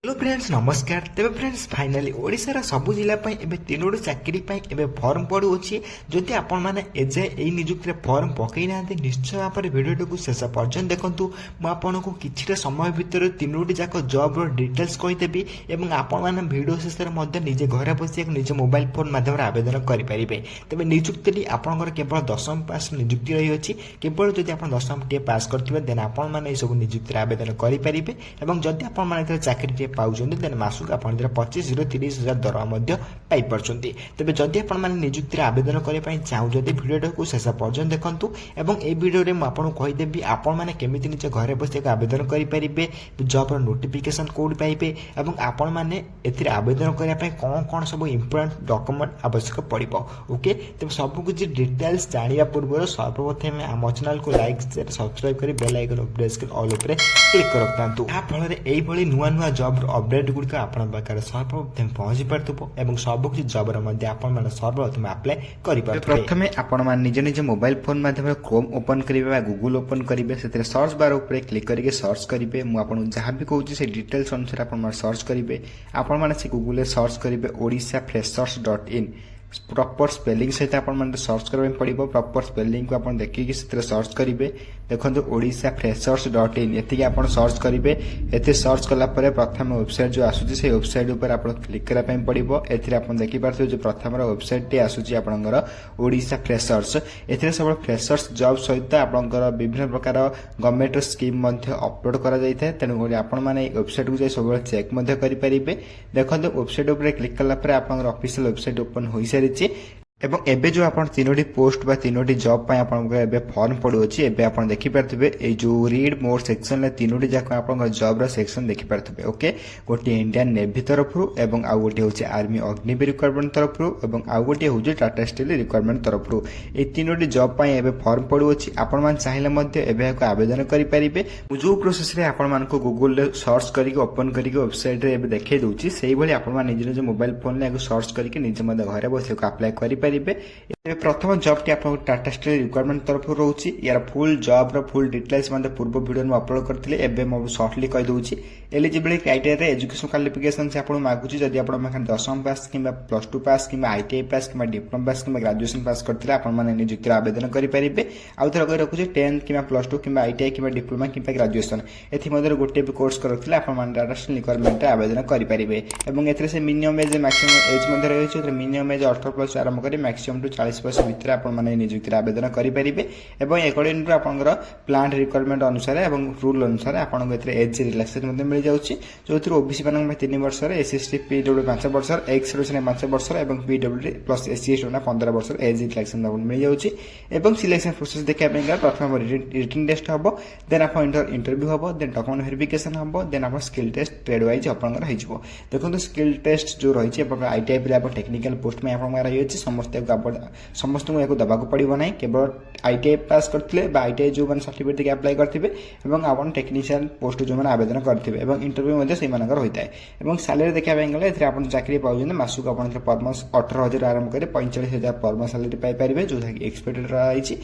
Hello friends नमस्कार तेरे friends finally ओडिशार सबु जिला एबे तीनोटी चाकरी एबे फॉर्म पड़ुछि जदि आपण माने एजे एई नियुक्ति फॉर्म पकई नांते निश्चय भाव भिडियो को शेष पर्यंत देखंतु मु आपनको किछिटा समय भितर तीनोटी जाक जॉब रो डिटेल्स कहिदेबी एवं आपण माने भिडियो शेष रे मध्ये निजे घरे बसी निजे मोबाइल फोन माध्यम आवेदन करि परिबे। तबे नियुक्ति आपणकर केवल 10वीं पास नियुक्ति रही अछि। केवल जदि आपण 10वीं टे पास करथिबे देन आपण माने ए सब नियुक्ति आवेदन करि परिबे एवं जदि आपण माने चाकरी पाउछन्ति देन मासुक आपण 25 ରୁ 30 हजार दरमा मध्ये पाई परछन्ति। तबे जदि आपण माने नियुक्ति आवेदन करे पई चाहउछन्ति भिडियो को शेष पर्यंत देखंतु एवं ए भिडियो रे म आपण कहि देबी आपण माने केमिति निजे घरे बसी आवेदन करि परिबे, जॉब रो नोटिफिकेशन कोड पाइबे एवं आपण माने एथिरे आवेदन करे पई कोन कोन सब इंपोर्टेंट डॉक्यूमेंट आवश्यक पड़िबो। ओके तबे सब कुछ डिटेल्स जानिया पूर्व सर्वप्रथम हम चैनल को लाइक शेयर सब्सक्राइब करी बेल आइकन प्रेस कर ऑल ऊपर क्लिक करतांतु। आ फल रे एई भली नुवा नुवा जॉब अपडेट गुड़िक आपण पाखे सर्वप्रथम पहुंची पार्थ्व और सब किसी जॉब सर्वप्रथम अप्लाई कर प्रथम आपण निज निज मोबाइल फोन माध्यम क्रोम ओपन करेंगे गूगल ओपन करेंगे से सर्च बार उपर क्लिक करके सर्च करेंगे मुझे जहाँ भी कहूँ से डिटेल्स अनुसार आप सर्च करेंगे आपण से गूगल सर्च करेंगे odisha-freshers.in प्रॉपर स्पेलिंग सहित आप सर्च करने पड़ो। प्रॉपर स्पेलिंग को आप देखिए सर्च करेंगे देखो odisha-freshers.in ये आप सर्च करेंगे। ये सर्च कलापर प्रथम वेबसाइट जो आसूँ से वेबसाइट उपर आप क्लिक करने पड़ो। एथिरे आप देखिपे जो प्रथम वेबसाइट टी आसूँ आपंकर ओडिशा फ्रेशर्स ए सब फ्रेशर्स जॉब सहित आपंकर विभिन्न प्रकार गवर्नमेंट स्कीम अपलोड कर तेणुक आपण मैंने वेबसाइट को सब चेक करेंगे। देखो वेबसाइट उपर क्लिक कलापर आप ऑफिशियल वेबसाइट ओपन हो सारी एवं एबे जो आपण तीनोटी पोस्ट बा तीनोटी जॉब पय आपण एबे फॉर्म पड़ुछि। एबे आपण देखि परथिबे ए जो रीड मोर सेक्शन ले तीनोटी जाक आपण जॉब रो सेक्शन देखि परथिबे। ओके गोटे इंडियन नेवी तरफरु एवं आ गोटे होछि आर्मी अग्निवीर रिक्वायरमेंट तरफरु एवं आ गोटे होछि टाटा स्टील रिक्वायरमेंट तरफरु ए तीनोटी जॉब पय एबे फॉर्म पड़ुछि। आपण मान चाहिले मध्ये एबे को आवेदन करि परिबे। जो प्रोसेस रे आपण मान को गूगल रे सर्च करिके ओपन करिके वेबसाइट रे एबे देखै दोछि सेही भली आपण मान निज निज मोबाइल फोन ले सर्च करिके निज मध्ये घरे बसे को अप्लाई करि प्रथम जॉब टी आप टाटा स्टील रिक्वायरमेंट तरफ रोचे यार फुल जॉब रो फुल डिटेल्स पूर्व वीडियो में अपलोड करते एबे मैं सर्टली कही दूसरी एलिजिबिलिटी क्राइटेरिया एजुकेशन क्वालिफिकेशन से आपको मागुची जदि आप 10वीं पास कि +2 पास कि ITI पास कि डिप्लोमा पास कि ग्रेजुएशन पास करते आप नियुक्ति आवेदन करेंगे। आउ थे कही रखुचे 10th कि +2 कि ITI कि डिप्लोमा कि ग्रेजुएशन एथमध्य गोटे भी कोर्स करते आप टाटा स्टील रिक्वायरमेंट आवेदन करेंगे। और ए मिनिमम एज मैक्सिमम एज रही मिनिमम एज 18+ आरंभ कर मैक्सिमम टू 40 वर्ष भितर आप नियुक्ति आवेदन करेंगे। अकॉर्डिंग टू आप प्लांट रिक्वायरमेंट अनुसार और रूल अनुसार आपको एज रिलैक्सेशन मिल जाऊँगी जो ओबीसी मान 3 वर्ष SC/ST PWD 5 वर्ष एक्स सर्विस 5 वर्ष और PWD प्लस SC/ST 15 वर्ष एज रिलैक्सेशन मिल जाऊँगी। सिलेक्शन प्रोसेस देखा प्रथम रिटन टेस्ट हम देन आप इंटरव्यू हम देन डॉक्यूमेंट वेरिफिकेशन हम देन आप स्किल टेस्ट ट्रेड वाइज आपंकर हो देखो स्किल टेस्ट जो रही है ITI टेक्निकल पोस्ट में आप रही समस्त को दबाक पड़ो ना केवल ITI पास करते ITI जो मैंने सर्टिफिकेट अप्लाई करेंगे और आप टेक्नीशियन पोस्ट जो मैंने आवेदन करेंगे इंटरव्यू से होता है। सैलरी देखा गले आप चाकरी पाँच मासक आप परमस 18,000 आरंभ कर 45,000 परम सैलरी पाइपर जो एक्सपेक्टेड रही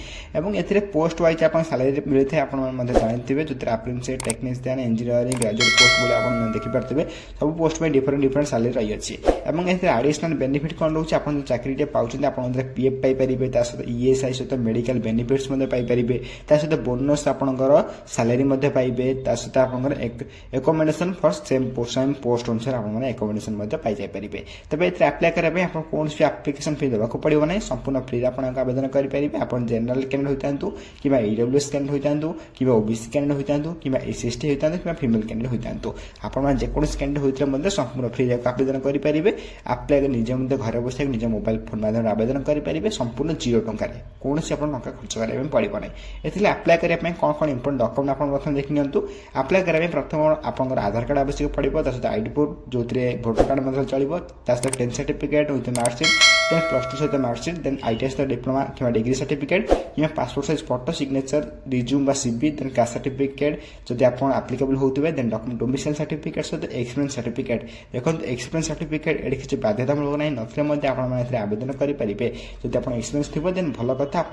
है। पोस्ट वाइज आप सैलरी मिलता है आप जानते जो apprentice technician engineering graduate post बोले आप देखिपे सब पोस्ट में डिफरेंट सैलरी रही है। एडिशनल बेनिफिट कौन रोचे आप चाकरी पाँच आप PF पाइपर सहित ESI सहित मेडिकल बेनिफिट्स पाइपर सहित बोनस आपंकर सैलरी पाइबे सहित आप एकोमोडेशन फॉर सेम पोस्ट अनुसार आप एकोमोडेशन पाई पारे। तब ये अप्लाई करने आप कौन भी एप्लिकेशन फी देवाक पड़ो ना संपूर्ण फ्री आप आवेदन करेंगे। आप जनरल कैंडिडेट होता कि EWS कैंडिडेट होता कि OBC कैंडिडेट होता कि SC/ST होता कि फीमेल कैंडिडेट होता आप जेकोसी कैंडिडेट होते संपूर्ण फ्री आवेदन करेंगे। अप्लाई निजे घर बस निज मोबाइल फोन माध्यम आवेदन करेंगे संपूर्ण 0 टंका कौन सी टंका खर्च कराया पड़ो ना। इसलिए अप्लाई करने कौन कौन इंपोर्टेंट डॉक्यूमेंट आप प्रथम देखि नियंतु। अप्लाई करने प्रथम आपंकर आधार कार्ड आवश्यक पड़ो सहित ID प्रूफ जो भोटर कार्ड चलो 10th certificate with marksheet then +2 सहित मार्कशीट देन ITI सहित डिप्लोमा कि डिग्री सर्टिफिकेट कि passport size photo signature resume CV then caste certificate जब आप आप्लिकेबल होते देन डॉक्यूमेंट डोमिसाइल सर्टिफिकेट सहित एक्सपीरियंस सर्टिफिकेट देखो एक्सपीरियंस सर्टिफिकेट ये किसी बाध्यतामूलक ना नथिले आवेदन करेंगे। जब आप एक्सपीरियंस थी देन भल कथा आप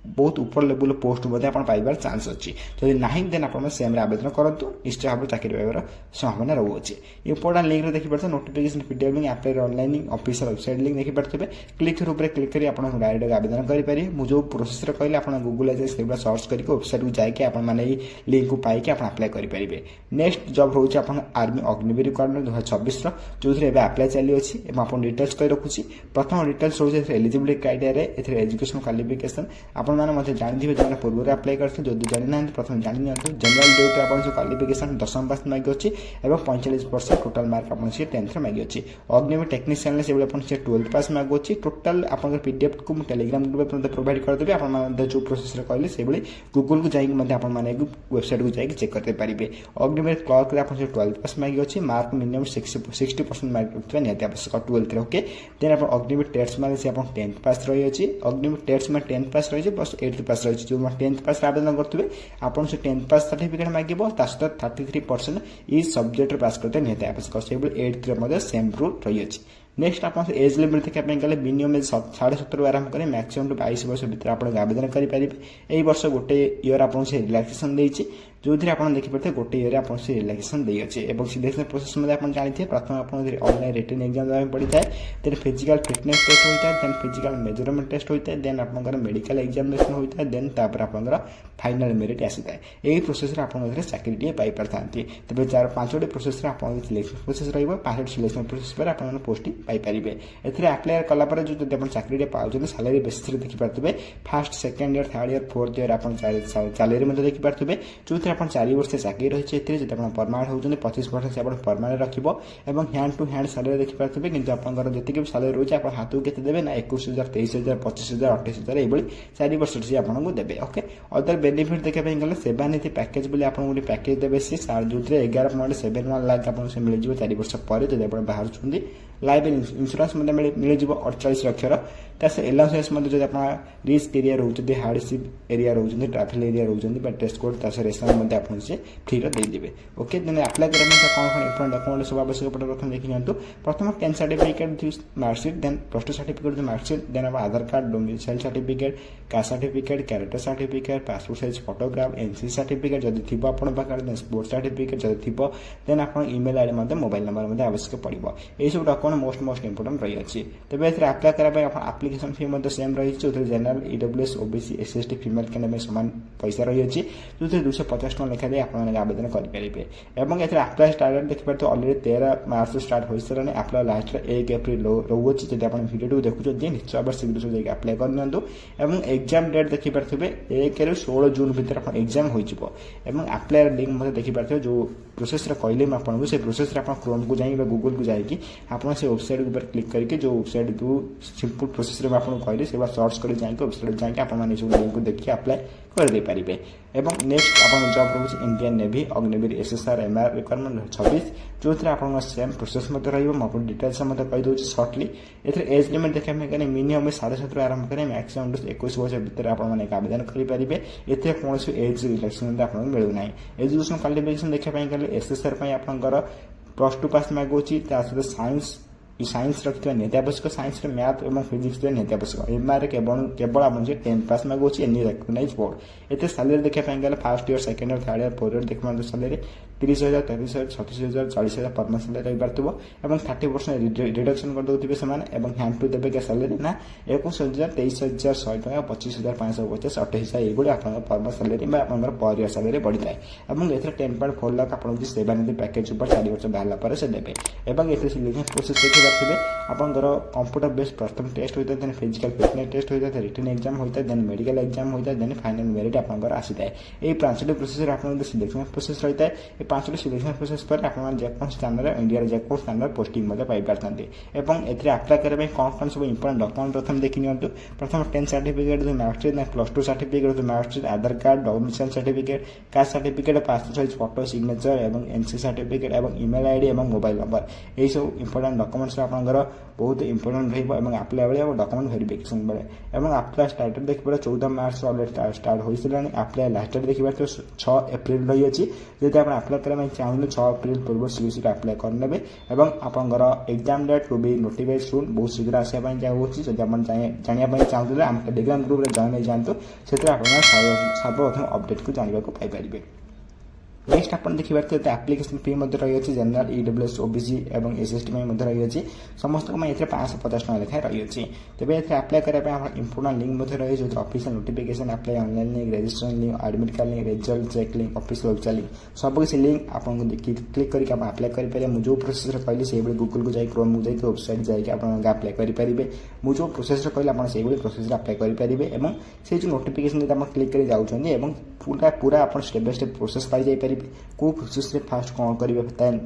बहुत ऊपर लेवल पोस्ट पाइबार चांस अच्छी जदि ना देन आप सेम आवेदन करूँ निश्चय भाव चाकरी पाइबार संभावना रोचे इंपोर्टाट लिंक देखिए notification PDF link apply online official website link देखिए क्लिक थ्रू पर क्लिक करी आप डायरेक्ट आवेदन करेंगे मुझे जो प्रोसेस कहले आप गूगल से सर्च करके वेबसाइट को जाकि आपने लिंक को पाई आप अप्लाई करेंगे नेक्स्ट जब रोचे आप आर्मी अग्निवीर रिक्वायरमेंट 2024 जो अप्लाई चली अच्छी आप डिटेल्स कही रखुच्छी प्रथम डिटेल्स रोचे एलिजिबिलिटी क्राइटेरिया एजुकेशन क्वालिफिकेशन आपने जानते जो पूर्व अप्लाई करते जो जानी ना प्रथम जानी जनरल ड्यूटी आप जो क्वालिफिकेशन 10th पास मागी अच्छी और 45% टोटाल मार्क आप 10th मागी अच्छी अग्निवीर टेक्नीशियन से 12th पास मागु अच्छी टोटाल आप पीडीएफ को टेलीग्राम ग्रुप प्रोवाइड करदेवी आप जो प्रोसेस कहले से गूगल को जाकि आपने वेबसाइट को जाकि चेक करते पारे अग्निवीर क्लर्क आप 12th पास मागी अच्छी मार्क मिनिमम 60% मार्क रखा निहत आवश्यक 12th ओके देन आप अग्निवीर टेस्ट मान से 10th पास रही अच्छी अग्निवीर टेस्ट में 10th पास रही प्लस 8th पास रही जो 10th पास आवेदन करेंगे आपन से 10th पास सर्टिफिकेट मागे सहित 33% ई सब्जेक्ट पास करते निहत आवश्यक से 8th सेम रूल रही अच्छी नेक्स्ट आप एज लिमिट देखा गले मिनिमम एज 17.5 आरंभ करें मैक्सिमम 22 वर्ष भितर आप आवेदन करेंगे यही वर्ष गोटे इयर आप रिलैक्सेशन देती जो आप देखिए गोटे इयर आप रिलैक्सेशन देती सिलेक्शन प्रोसेस आप जानते हैं प्रथम आप ऑनलाइन रिटन एग्जाम देना पड़ता है देन फिजिकल फिटनेस टेस्ट होता है देन फिजिकल मेजरमेंट टेस्ट होता है देन आप मेडिकल एग्जामिनेशन होता है देन तापर आप फाइनल मेरिट आसी है यही प्रोसेस आप चाकरी पाई पारि था तेज 4-5टी प्रोसेस आप सिलेक्शन प्रोसेस रहा सिलेक्शन प्रोसेस पर आप पोस्टिंग पाइपर एथिरे अप्लाई कलापर जो चाकरी पाँच सालेरी बेसिस देखिपे first second year third year fourth year आप सालेरी देखिपे जो आप 4 वर्ष चाकरी रही है जब आप परमानेंट होती 25% से परमानेंट रखिए हैंड टू हैंड सालेरी देखिपे कि आपंकर जी सालेरी रोचे आप हाथ को केते देवे ना 21,000 23,000 25,000 28,000 ये 4 वर्ष से आपको देवे ओके अदर बेनिफिट देखा गले सेवानिधि पैकेज बोले आप गोटे पैकेज देवे सी जो 11.71 लाख आपको से मिल जाए 4 वर्ष पर जब आप बाहर लाइफ इंश्योरेंस मिल जाए 48 लक्षर एलाउंस जब आप रिस्क एरिया रोचे हार्डशिप एरिया रोचे ट्राफिक एरिया रोचे टेस्ट कोड रेसन आपसे फ्री देदेवे ओके देन अप्लाई करने कौन कौन इंपोर्टेंट डॉक्यूमेंट सब आवश्यक पड़े प्रथम देखी नियंतु प्रथम 10th certificate marksheet then +2 certificate marksheet then आप Aadhaar card domicile certificate caste certificate character certificate passport size photograph NC certificate जब थी आप स्पोर्ट्स सर्टिफिकेट जब थी देन आप ईमेल आईडी मोबाइल नंबर आवश्यक पड़ो यही सब डॉक्यूमेंट मोस्ट इंपोर्टेंट रही है तेज एथेर अप्लाई करने एप्लिकेशन फी सेम रही है जो general EWS OBC SC female candidate सामान पैसा रही है जो 250 टका लेखा आप आवेदन करेंगे और एथेर अप्लाई स्टार्ट देखिए तो अलरेडी 13 मार्च स्टार्ट हो सारे अप्लाई लास्ट 1 एप्रिल रोचे जब आप भिडियो देखुं निश्चय भाव शीघ्र सब जाकर अप्लाई कर एग्जाम डेट देखिपे 1 ରୁ 16 जून भितर आप एग्जाम हो अप्लाई लिंक देखिपे जो प्रोसेस कहले आपको से प्रोसेस आप क्रोम को जाए गूगल को जाकि आप वेबसाइट ऊपर क्लिक करके जो वेबसाइट को सिंपल प्रोसेस में आपको कहले से सर्च कर जाकि वेबसाइट जाकि आप लिंक को देखिए अप्लाई कर पारे एवं नेक्स्ट आप जॉब रोचे Indian Navy Agniveer SSR MR requirement 26 जो आप सेम प्रोसेस रही डिटेल्स कहीदे सर्टली एथेर एज लिमिट देखा गले मिनिमम 17.5 आरंभ करें मैक्सिमम 21 वर्ष भितर आप आवेदन करेंगे एथेर कौन एज रिलैक्सेशन आपको मिलूना एजुकेशन क्वालिफिकेशन देखा गले एसएसआर आपंकर +2 पास मागुची साइंस साइंस रखा निहत आवश्यक साइंस मैथ और फिजिक्स निहत आवश्यक एमआर केवल आप 10th पास मागुची एनी रेकग्नाइज बोर्ड एते सालेरी देखा गले first year second year third year fourth year देखा सालेरी 30,000 33,000 36,000 40,000 परमानेंट सालेरी रही 30% रिडक्शन कर दौथे से हैंड टू देवे क्या सालेरी ना 21,000 23,100 टका 25,550 28,000 ये आप permanent salary per year salary बढ़ी है और एथेर 10.4 लाख आप सेवानिधि पैकेज ऊपर 4 वर्ष बाहर से देवे और ये सिलेक्शन प्रोसेस देखिए आपंकर कंप्यूटर बेस्ड प्रथम टेस्ट होता है फिजिकल फिटनेस टेस्ट होता है रिटन एग्जाम होता है देन मेडिकल एग्जाम होता है देन फाइनल मेरिट आपंकर आसी है ये 5टी प्रोसेस आप सिलेक्शन प्रोसेस रही है ये 5टी सिलेक्शन प्रोसेस पर आप जेको स्थान इंडिया जेको स्थान पोस्टिंग पाई पारती एथेर अप्लाई करने कौन कौन सब इंपोर्टेंट डॉक्यूमेंट प्रथम देखी नियंतु प्रथम 10th certificate marksheet +2 certificate marksheet Aadhaar card domicile certificate caste certificate passport size photo signature और एनसी सर्टिफिकेट और ईमेल आईडी और मोबाइल नंबर यही सब इंपोर्टेंट डॉक्यूमेंट्स आपंकर बहुत इंपोर्टेंट रही अप्लाई बेले और डॉक्यूमेंट वेरिफिकेशन बेले और अप्लाई स्टार्ट डेट देखिए 14 मार्च अलरेडी स्टार्ट हो सारे अप्लाई लास्ट डेट देखिए 6 एप्रिल रही है जब आप अप्लाई କରିବା ପାଇଁ ଚାହୁଁଥିଲେ 6 ଏପ୍ରିଲ ପୂର୍ବ CBC ଆପ୍ଲାଏ କରିନେବେ ଏବଂ ଆପଣଙ୍କର ଏକ୍ଜାମ ଡେଟ୍ ଟୁ ବି ନୋଟିଫାଇଡ୍ ସୁନ୍ ବହୁତ ଶୀଘ୍ର ଆସିବା ପାଇଁ ଯାଉଅଛି। ଯଦି ଆପଣ ଜାଣିବା ପାଇଁ ଚାହୁଁଥିଲେ ଆମ ଟେଲିଗ୍ରାମ ଗ୍ରୁପରେ ଜଏନ୍ ହେଇଯାଆନ୍ତୁ, ସେଥିରେ ଆପଣମାନେ ସର୍ବପ୍ରଥମ ଅପଡେଟ୍କୁ ଜାଣିବାକୁ ପାଇପାରିବେ। ନେକ୍ସଟ ଆପଣ ଦେଖିପାରୁଥିବେ ଆପ୍ଲିକେସନ ଫି ମଧ୍ୟ ରହିଅଛି। ଜେନେରାଲ EWS OBC ଏବଂ SST ପାଇଁ ମଧ୍ୟ ରହିଅଛି। ସମସ୍ତଙ୍କ ପାଇଁ ଏଥିରେ 550 ଟଙ୍କା ଲେଖାଏଁ ରହିଅଛି। ତେବେ ଏଥିରେ ଆପ୍ଲାଏ କରିବା ପାଇଁ ଆମର ଇମ୍ପୋର୍ଟାଣ୍ଟ ଲିଙ୍କ୍ ମଧ୍ୟ ରହିଛି, ଯେଉଁଥିରେ official notification, apply online link, registration link, admit card link, result check link, official website link, ସବୁକିଛି ଲିଙ୍କ୍ ଆପଣଙ୍କୁ କ୍ଲିକ୍ କରିକି ଆପଣ ଆପ୍ଲାଏ କରିପାରିବେ। ମୁଁ ଯେଉଁ ପ୍ରୋସେସରେ କହିଲି ସେଇଭଳି ଗୁଗଲକୁ ଯାଇ କ୍ରୋମକୁ ଯାଇକି ୱେବସାଇଟ୍ ଯାଇକି ଆପଣ ଆପ୍ଲାଏ କରିପାରିବେ। ମୁଁ ଯେଉଁ ପ୍ରୋସେସରେ କହିଲି ଆପଣ ସେଇଭଳି ପ୍ରୋସେସରେ ଆପ୍ଲାଏ କରିପାରିବେ ଏବଂ ସେଇ ଯେଉଁ ନୋଟିଫିକେସନ ଯଦି ଆପଣ କ୍ଲିକ୍ କରି ଯାଉଛନ୍ତି ଏବଂ ପୁରା ଆପଣ ଷ୍ଟେପ୍ ବାଇ ଷ୍ଟେପ୍ ପ୍ରୋସେସ୍ ପାଇଯାଇପାରିବେ। କେଉଁ ପ୍ରୋସେସରେ ଫାଷ୍ଟ କ'ଣ କରିବେ,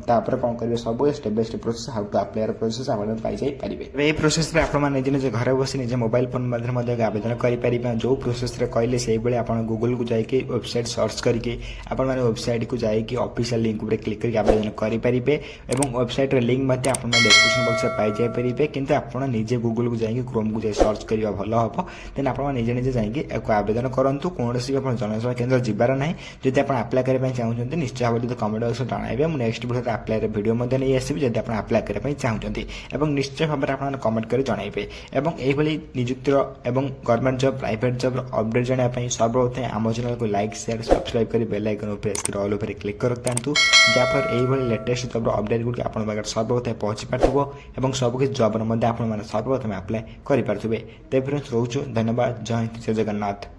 ତାପରେ କ'ଣ କରିବେ, ସବୁ step by step process, how to ଆପ୍ଲାଏର ପ୍ରୋସେସ୍ ଆପଣ ପାଇଯାଇପାରିବେ। ଏହି ପ୍ରୋସେସରେ ଆପଣମାନେ ନିଜେ ନିଜେ ଘରେ ବସି ନିଜେ ମୋବାଇଲ ଫୋନ୍ ମାଧ୍ୟମରେ ମଧ୍ୟ ଆବେଦନ କରିପାରିବେ। ଯେଉଁ ପ୍ରୋସେସରେ କହିଲେ ସେଇଭଳି ଆପଣ ଗୁଗଲକୁ ଯାଇକି ୱେବସାଇଟ୍ ସର୍ଚ୍ଚ କରିକି ଆପଣମାନେ ୱେବସାଇଟ୍କୁ ଯାଇକି ଅଫିସିଆଲ ଲିଙ୍କ୍ ଉପରେ କ୍ଲିକ୍ କରିକି ଆବେଦନ କରିପାରିବେ ଏବଂ ୱେବସାଇଟ୍ର ଲିଙ୍କ୍ ମଧ୍ୟ ଆପଣମାନେ ଡେସ୍କ୍ରିପସନ ବକ୍ସରେ ପାଇଯାଇପାରିବେ। କିନ୍ତୁ ଆପଣ ନିଜେ ଗୁଗଲକୁ ଯାଇକି କ୍ରୋମକୁ ଯାଇ ସର୍ଚ୍ଚ କରିବା ଭଲ ହେବ। ଦେନ୍ ଆପଣମାନେ ନିଜେ ନିଜେ ଯାଇକି ଏହାକୁ ଆବେଦନ କରନ୍ତୁ। କୌଣସି ବି ଆପଣ ଜନସେବା କେନ୍ଦ୍ର ଯିବାର ନାହିଁ। ଯଦି ଆପଣ ଆପ୍ଲାଏ କରିବା ପାଇଁ ଚାହୁଁଛନ୍ତି ନିଶ୍ଚୟ ଭାବରେ କମେଣ୍ଟ ବକ୍ସରେ ଜଣାଇବେ। ମୁଁ ନେକ୍ସଟ ଭିଡ଼ିଓରେ ଆପ୍ଲାଏର ଭିଡ଼ିଓ ମଧ୍ୟ ନେଇ ଆସିବି ଯଦି ଆପଣ ଆପ୍ଲାଏ କରିବା ପାଇଁ ଚାହୁଁଛନ୍ତି ଏବଂ ନିଶ୍ଚୟ ଭାବରେ ଆପଣମାନେ କମେଣ୍ଟ କରି ଜଣାଇବେ। ଏବଂ ଏହିଭଳି ନିଯୁକ୍ତିର ଏବଂ ଗଭର୍ଣ୍ଣମେଣ୍ଟ ଜବ୍, ପ୍ରାଇଭେଟ୍ ଜବ୍ର ଅପଡେଟ୍ ଜାଣିବା ପାଇଁ ସର୍ବପ୍ରଥମେ ଆମ ଚ୍ୟାନେଲକୁ ଲାଇକ୍, ସେୟାର, ସବସ୍କ୍ରାଇବ୍ କରି ବେଲ୍ ଆଇକନ୍ ଉପରେ ପ୍ରେସ୍ କରି ଅଲ୍ ଉପରେ କ୍ଲିକ୍ କରିଥାନ୍ତୁ, ଯାହାଫଳରେ ଏହିଭଳି ଲେଟେଷ୍ଟ ଜବ୍ର ଅପଡେଟ୍ ଗୁଡ଼ିକ ଆପଣଙ୍କ ପାଖରେ ସର୍ବପ୍ରଥମେ ପହଞ୍ଚି ପାରୁଥିବ ଏବଂ ସବୁକିଛି ଜବ୍ର ମଧ୍ୟ ଆପଣମାନେ ସର୍ବପ୍ରଥମେ ଆପ୍ଲାଏ କରିପାରୁଥିବେ। ତେବେ ରହୁଛୁ, ଧନ୍ୟବାଦ, ଜୟ ହିନ୍ଦ, ଜୟ ଜଗନ୍ନାଥ।